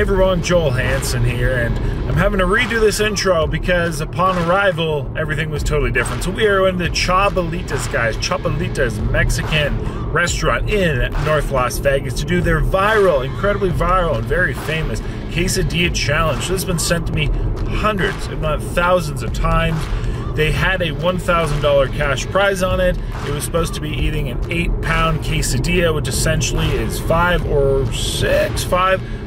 everyone, Joel Hansen here, and I'm having to redo this intro because upon arrival, everything was totally different. So we are in the Chabelitas, guys. Chabelitas Mexican restaurant in North Las Vegas to do their viral, incredibly viral, and very famous Quesadilla Challenge. This has been sent to me hundreds, if not thousands of times. They had a $1,000 cash prize on it. It was supposed to be eating an 8-pound quesadilla, which essentially is 5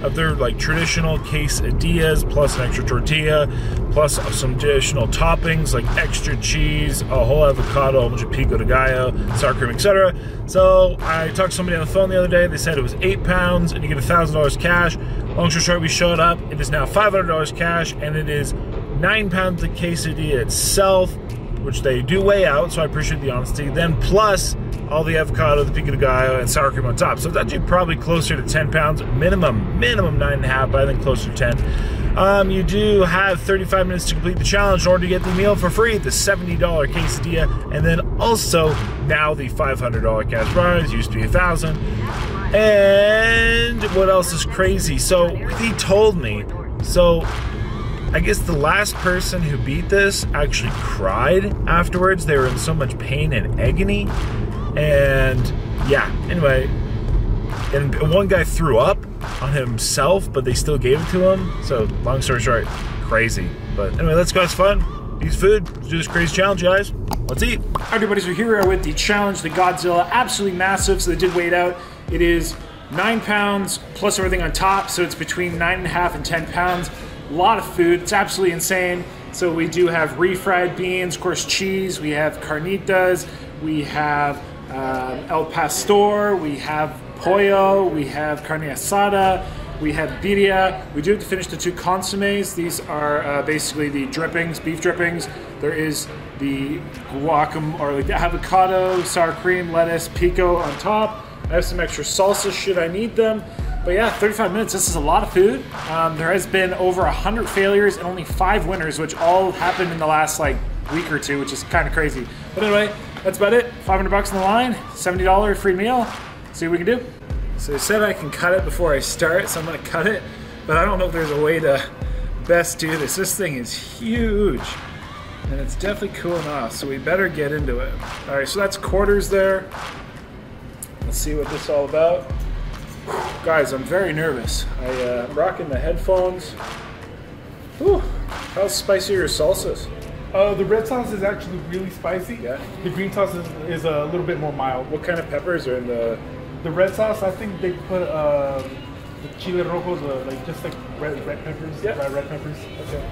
of their like traditional quesadillas, plus an extra tortilla, plus some additional toppings like extra cheese, a whole avocado, a bunch of pico de gallo, sour cream, etc. So I talked to somebody on the phone the other day. They said it was 8 pounds and you get $1,000 cash. Long story short, we showed up. It is now $500 cash, and it is 9 pounds of quesadilla itself, which they do weigh out, so I appreciate the honesty. Then plus all the avocado, the pico de gallo, and sour cream on top. So it's actually probably closer to 10 pounds, minimum 9.5, but I think closer to 10. You do have 35 minutes to complete the challenge in order to get the meal for free, the $70 quesadilla, and then also now the $500 cash prize, used to be $1,000. And what else is crazy? So he told me, I guess the last person who beat this actually cried afterwards. They were in so much pain and agony. And yeah, anyway, and one guy threw up on himself, but they still gave it to him. So long story short, crazy. But anyway, let's go, it's fun. Eat food, let's do this crazy challenge, guys. Let's eat. All right, everybody, so here we are with the challenge, the Godzilla, absolutely massive. So they did weigh it out. It is 9 pounds plus everything on top. So it's between 9.5 and 10 pounds. A lot of food, it's absolutely insane. So we do have refried beans, of course cheese, we have carnitas, we have el pastor, we have pollo, we have carne asada, we have birria. We do have to finish the 2 consommes. These are basically the drippings, beef drippings. There is the guacamole, or like the avocado, sour cream, lettuce, pico on top. I have some extra salsa should I need them. But yeah, 35 minutes, this is a lot of food. There has been over 100 failures and only 5 winners, which all happened in the last like week or two, which is kind of crazy. But anyway, that's about it. 500 bucks on the line, $70 free meal. See what we can do. So they said I can cut it before I start, so I'm gonna cut it, but I don't know if there's a way to best do this. This thing is huge, and it's definitely cooling off, so we better get into it. All right, so that's quarters there. Let's see what this is all about. Guys, I'm very nervous. I'm rocking the headphones. Whew. How spicy are your salsas? The red sauce is actually really spicy. Yeah. The green sauce is a little bit more mild. What kind of peppers are in the... The red sauce, I think they put the chile rojos, like just like red peppers. Yeah. Red peppers. Okay.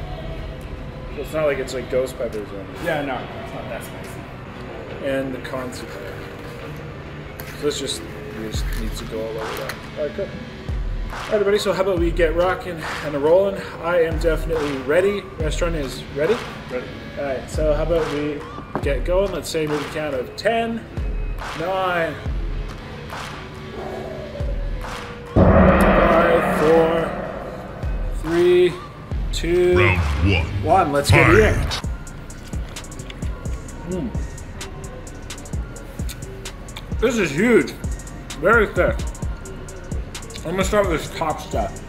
So it's not like it's like ghost peppers or anything. Yeah, no, it's not that spicy. And the consomme. So this just needs to go all over that. All right, good. All right, everybody, so how about we get rocking and rolling? I am definitely ready. Restaurant is ready? Ready. All right, so how about we get going? Let's say maybe count of 10, 9, 5, 4, 3, 2, Round 1. Let's get here. This is huge. Very thick. I'm gonna start with this top stuff.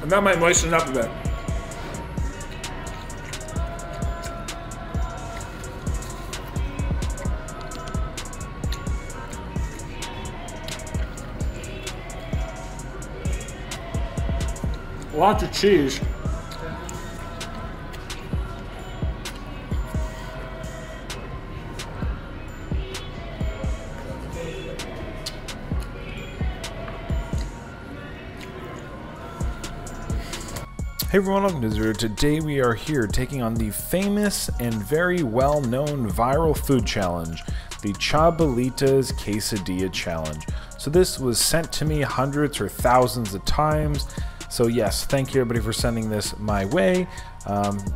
And that might moisten up a bit. Lots of cheese. Hey everyone, welcome to Zero. Today we are here taking on the famous and very well-known viral food challenge, the Chabelitas Quesadilla Challenge. So this was sent to me hundreds or thousands of times. So yes, thank you everybody for sending this my way.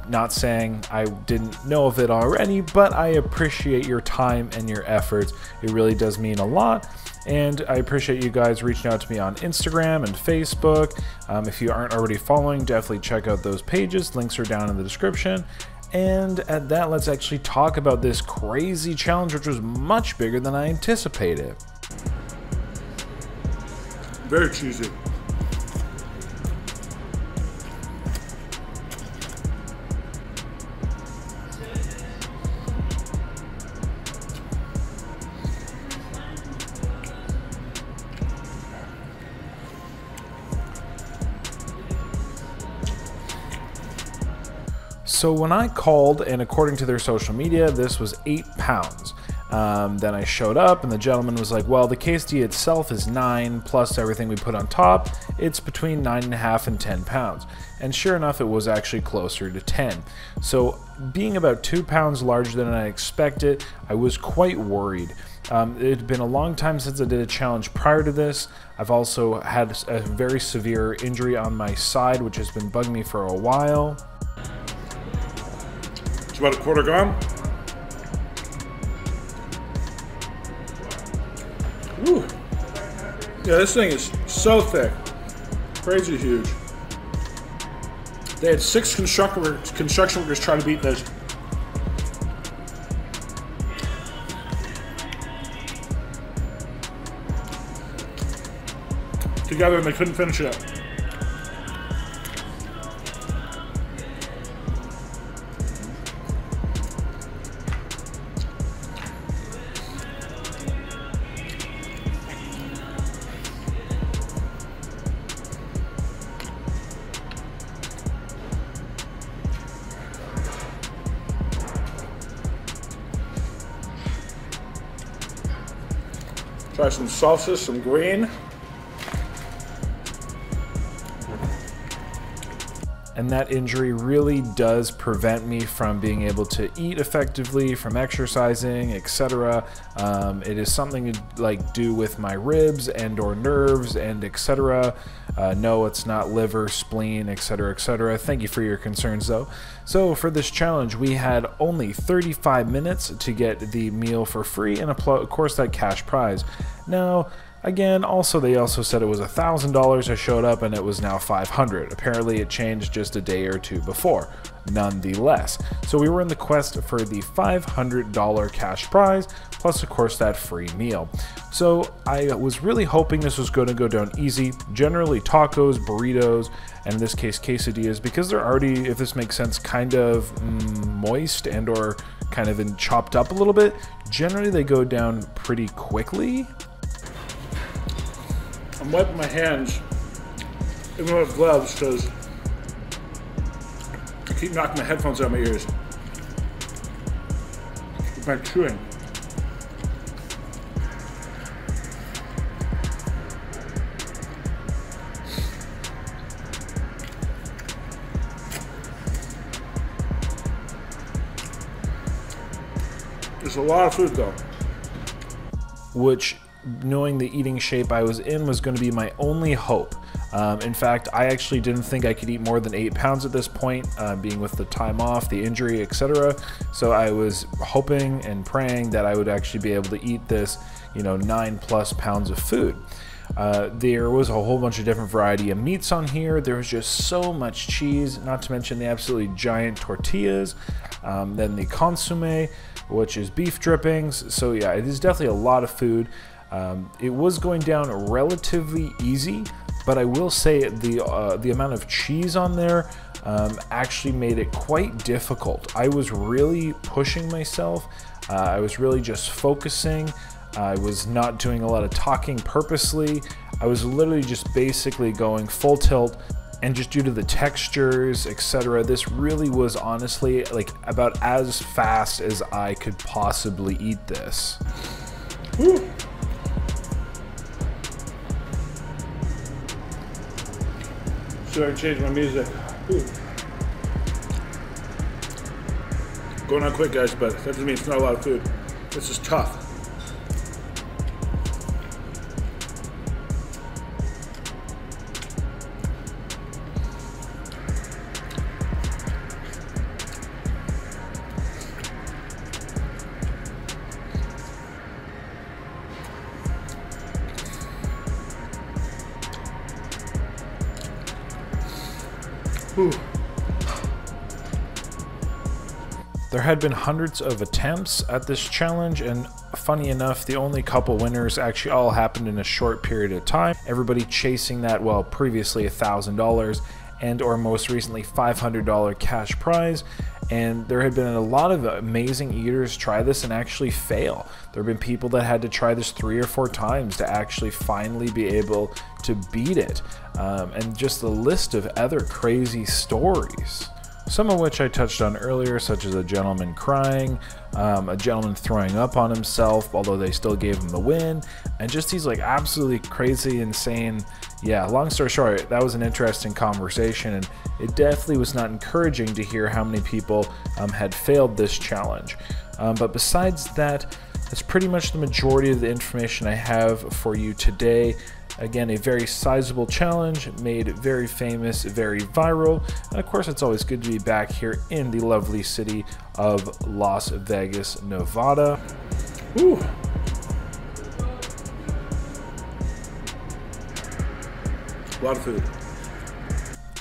Not saying I didn't know of it already, but I appreciate your time and your efforts. It really does mean a lot. And I appreciate you guys reaching out to me on Instagram and Facebook. If you aren't already following, definitely check out those pages. Links are down in the description. And at that, let's actually talk about this crazy challenge, which was much bigger than I anticipated. Very cheesy. So when I called, and according to their social media, this was 8 pounds. Then I showed up and the gentleman was like, well, the quesadilla itself is 9 plus everything we put on top. It's between 9.5 and 10 pounds. And sure enough, it was actually closer to 10. So being about 2 pounds larger than I expected, I was quite worried. It had been a long time since I did a challenge prior to this. I've also had a very severe injury on my side, which has been bugging me for a while. It's about a quarter gone. Ooh. Yeah, this thing is so thick. Crazy huge. They had 6 construction workers try to beat this. Together, and they couldn't finish it up. Try some salsa, some green. And that injury really does prevent me from being able to eat effectively, from exercising, etc. It is something to like do with my ribs and or nerves and etc. No, it's not liver, spleen, etc, etc. Thank you for your concerns though. So for this challenge, we had only 35 minutes to get the meal for free and of course that cash prize. Now, again, they also said it was $1,000. I showed up and it was now $500. Apparently it changed just a day or two before, nonetheless. So we were in the quest for the $500 cash prize, plus of course that free meal. So I was really hoping this was going to go down easy. Generally tacos, burritos, and in this case quesadillas, because they're already, if this makes sense, kind of moist and or kind of chopped up a little bit. Generally they go down pretty quickly. I'm wiping my hands, even with gloves, because I keep knocking my headphones out of my ears with my chewing. There's a lot of food though. Which, knowing the eating shape I was in, was going to be my only hope. In fact, I actually didn't think I could eat more than 8 pounds at this point, being with the time off, the injury, etc. So I was hoping and praying that I would actually be able to eat this, 9+ pounds of food. There was a whole bunch of different variety of meats on here. There was just so much cheese, not to mention the absolutely giant tortillas, then the consomme, which is beef drippings. So yeah, it is definitely a lot of food. It was going down relatively easy, but I will say the amount of cheese on there actually made it quite difficult. I was really pushing myself. I was really just focusing. I was not doing a lot of talking purposely. I was literally just basically going full tilt, and just due to the textures, etc., this really was honestly like about as fast as I could possibly eat this. Woo. So I changed my music. Woo. Going on quick, guys, but that doesn't mean it's not a lot of food. This is tough. Whew. There had been hundreds of attempts at this challenge, and funny enough, the only couple winners actually all happened in a short period of time. Everybody chasing that, well, previously $1,000 and or most recently $500 cash prize. And there had been a lot of amazing eaters try this and actually fail. There have been people that had to try this 3 or 4 times to actually finally be able to beat it. And just a list of other crazy stories. Some of which I touched on earlier, such as a gentleman crying, a gentleman throwing up on himself, although they still gave him the win, and just these like absolutely crazy, insane. Yeah, long story short, that was an interesting conversation, and it definitely was not encouraging to hear how many people had failed this challenge. But besides that, that's pretty much the majority of the information I have for you today. Again, a very sizable challenge, made very famous, very viral, and of course it's always good to be back here in the lovely city of Las Vegas, Nevada. Ooh. A lot of food.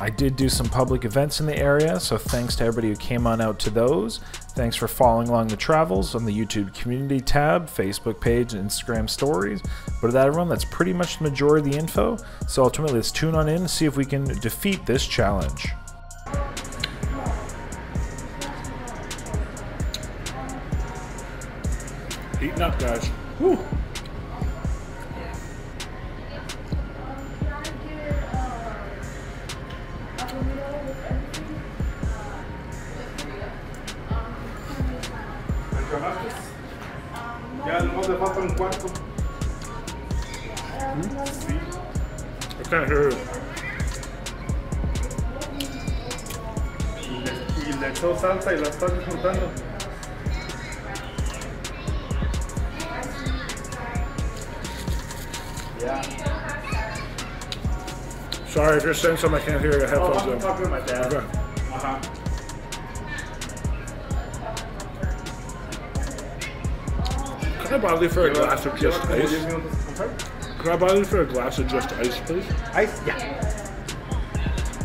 I did do some public events in the area, so thanks to everybody who came on out to those. Thanks for following along the travels on the YouTube community tab, Facebook page, and Instagram stories. But that, everyone, that's pretty much the majority of the info. So ultimately, let's tune on in and see if we can defeat this challenge. Eating up, guys. Woo. Ya nomás le falta un cuarto. I can't hear you. Y le echó salsa y la está disfrutando. Yeah. Sorry, if you're saying something I can't hear, I got Oh, headphones I'm in. talking to my dad. Okay. Uh-huh. Can I bother you for a glass of just ice? I'm sorry? Can I bother you for a glass of just ice, please? Ice? Yeah.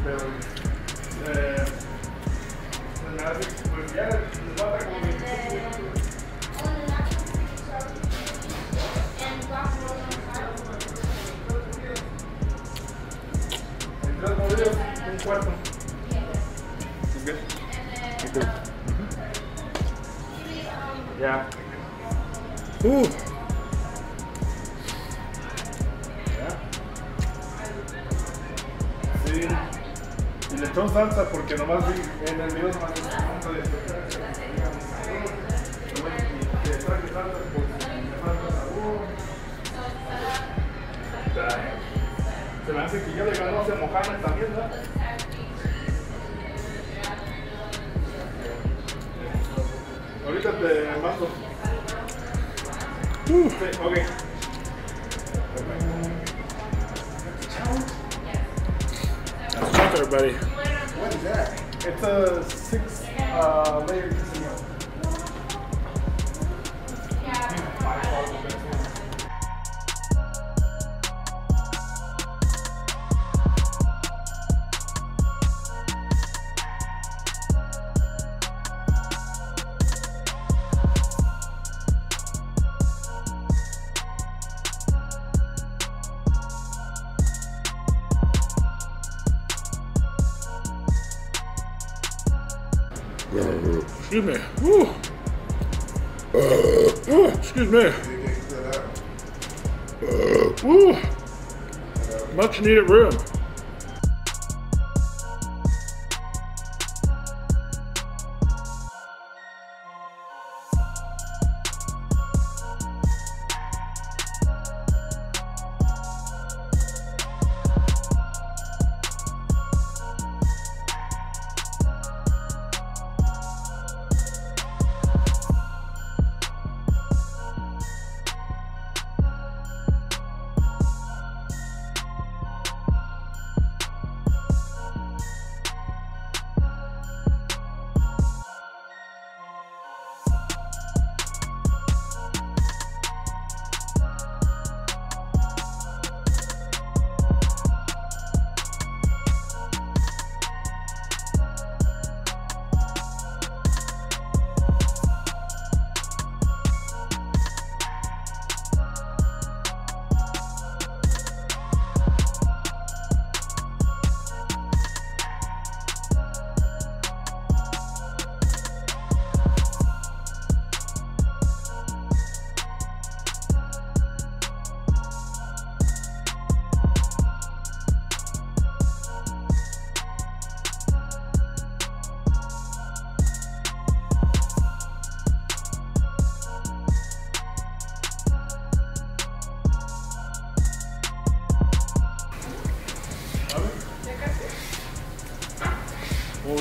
Pero, me hace, pues ya les va a dar como 25 minutos. En 3 movidos, un cuarto. ¿Es good? ¿Es good? Yeah. Ooh. Sí, y le echó salsa porque nomás vi en el video nomás nunca le se me hace que ya le ganó a Mohamed también, ¿verdad? Ahorita te mando. Sí, okay. That's tough, everybody. What is that? It's a 6-layer quesadilla. Excuse me. Ooh. Ooh, excuse me. Ooh. Much needed room.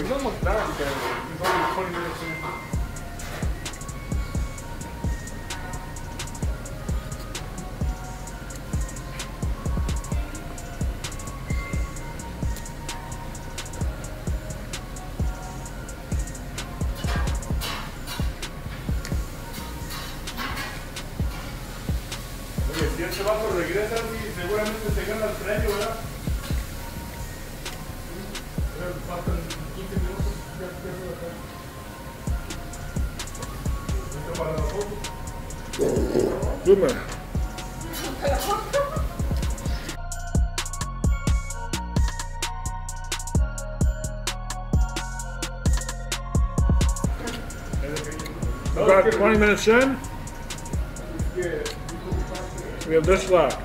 He's almost done because he's only 20 minutes in. Oye, si este vato regresa, sí, seguramente se gana el premio, ¿verdad? Faltan 15 minutos, ya empiezo acá. ¿Listo para la foto? Dime. About 20 minutes in, we have this left.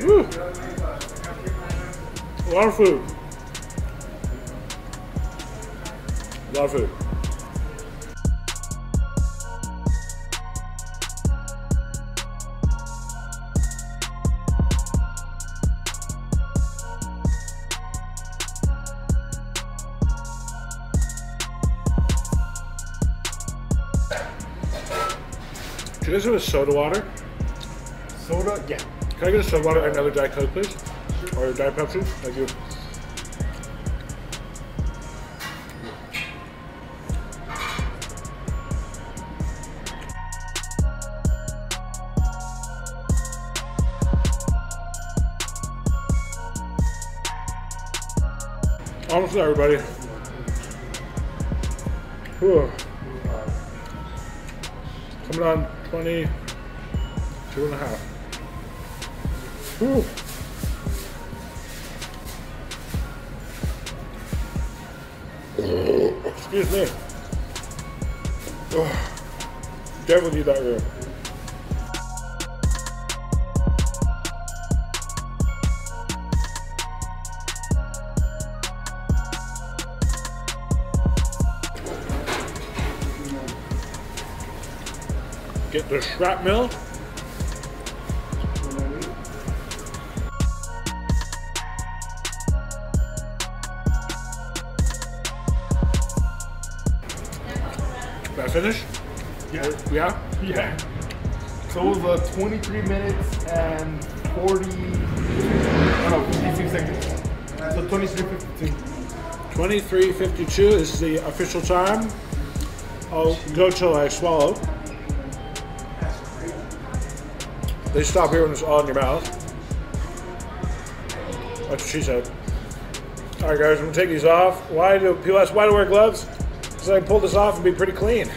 Woo. A lot of food. A lot of food. Do you guys have a soda water? Soda? Yeah. Can I get a soda water and another Diet Coke, please? Or a Diet Pepsi? Thank you. Almost there, everybody. Whew. Coming on 22 and a half. Whew. Excuse me. Oh, definitely need that room. Get the shrapnel. Did I finish? Yeah. Yeah? Yeah. So it was 23 minutes and 52 seconds. So 23:52. 23:52 is the official time. I'll go till I swallow. They stop here when it's all in your mouth. That's what she said. All right, guys, I'm gonna take these off. Why do people ask why do I wear gloves? Because I can pull this off and be pretty clean.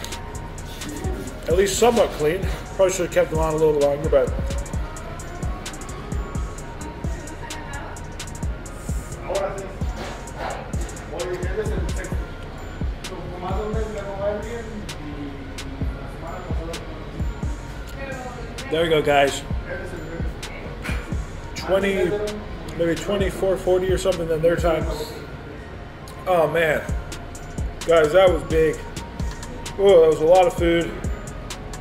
At least somewhat clean. Probably should have kept them on a little longer, but there we go, guys. 20, maybe 24:40 or something in their time. Oh man, guys, that was big. Oh, that was a lot of food.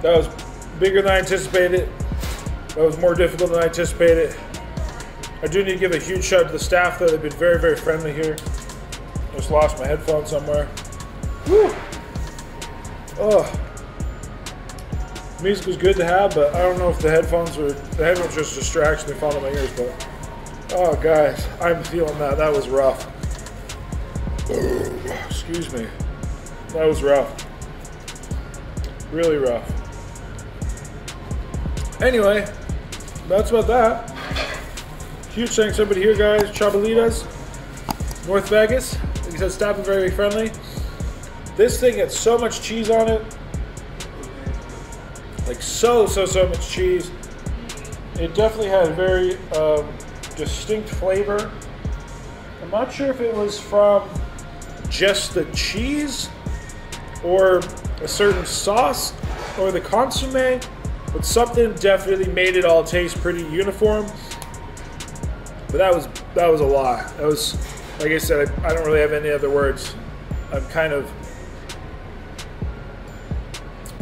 That was bigger than I anticipated. That was more difficult than I anticipated. I do need to give a huge shout out to the staff, though. They've been very, very friendly here. Just lost my headphones somewhere. Woo! Oh. Music was good to have, but I don't know if the headphones were just a distraction. They fall in my ears, but oh, guys, I'm feeling that. That was rough. Excuse me. That was rough. Really rough. Anyway, that's about that. Huge thanks to everybody here, guys. Chabelitas, North Vegas. Like I said, staff is very friendly. This thing had so much cheese on it. Like so much cheese. It definitely had a very distinct flavor. I'm not sure if it was from just the cheese or a certain sauce or the consomme, but something definitely made it all taste pretty uniform. But that was a lot. That was, like I said, I don't really have any other words. I'm kind of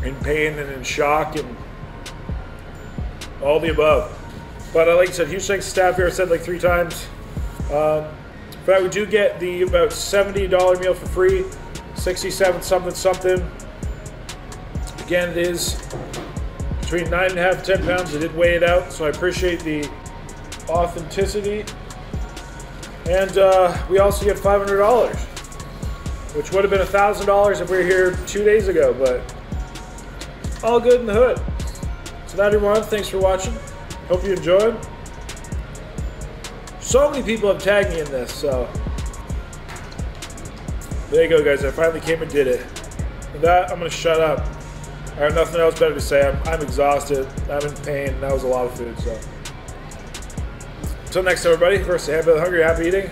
in pain and in shock and all the above. But like I said, huge thanks to staff here. I said like 3 times. For that, we do get the about $70 meal for free, 67 something something. Again, it is between 9.5 and 10 pounds. I did weigh it out, so I appreciate the authenticity. And we also get $500, which would have been $1,000 if we were here 2 days ago, but all good in the hood. So that, everyone, thanks for watching. Hope you enjoyed. So many people have tagged me in this, so there you go, guys. I finally came and did it. With that, I'm gonna shut up. I have nothing else better to say. I'm exhausted. I'm in pain. And that was a lot of food. So until next time, everybody. First, happy hungry, happy eating.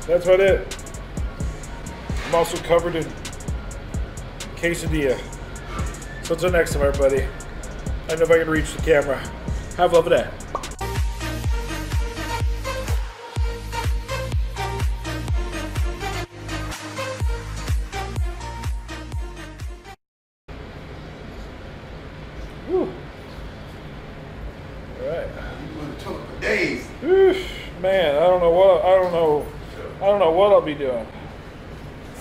That's about it. I'm also covered in quesadilla. So until next time, everybody. I don't know if I can reach the camera. Have a lovely day. Whew. All right. Days. Man, I don't know what I'll be doing.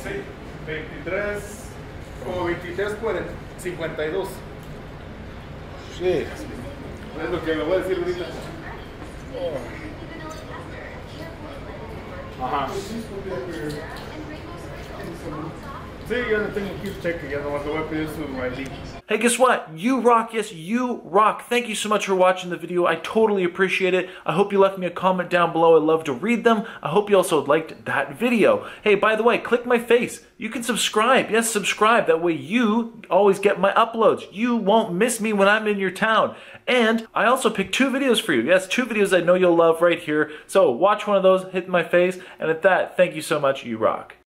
Sí, 23 o 23 por 52. Sí. Es lo que le voy a decir ahorita. Ajá. Sí, yo no tengo que cheque, ya nomás le voy a pedir su ID. Hey, guess what? You rock. Yes, you rock. Thank you so much for watching the video. I totally appreciate it. I hope you left me a comment down below. I'd love to read them. I hope you also liked that video. Hey, by the way, click my face. You can subscribe. Yes, subscribe. That way you always get my uploads. You won't miss me when I'm in your town. And I also picked 2 videos for you. Yes, 2 videos I know you'll love right here. So watch one of those, hit my face. And at that, thank you so much. You rock.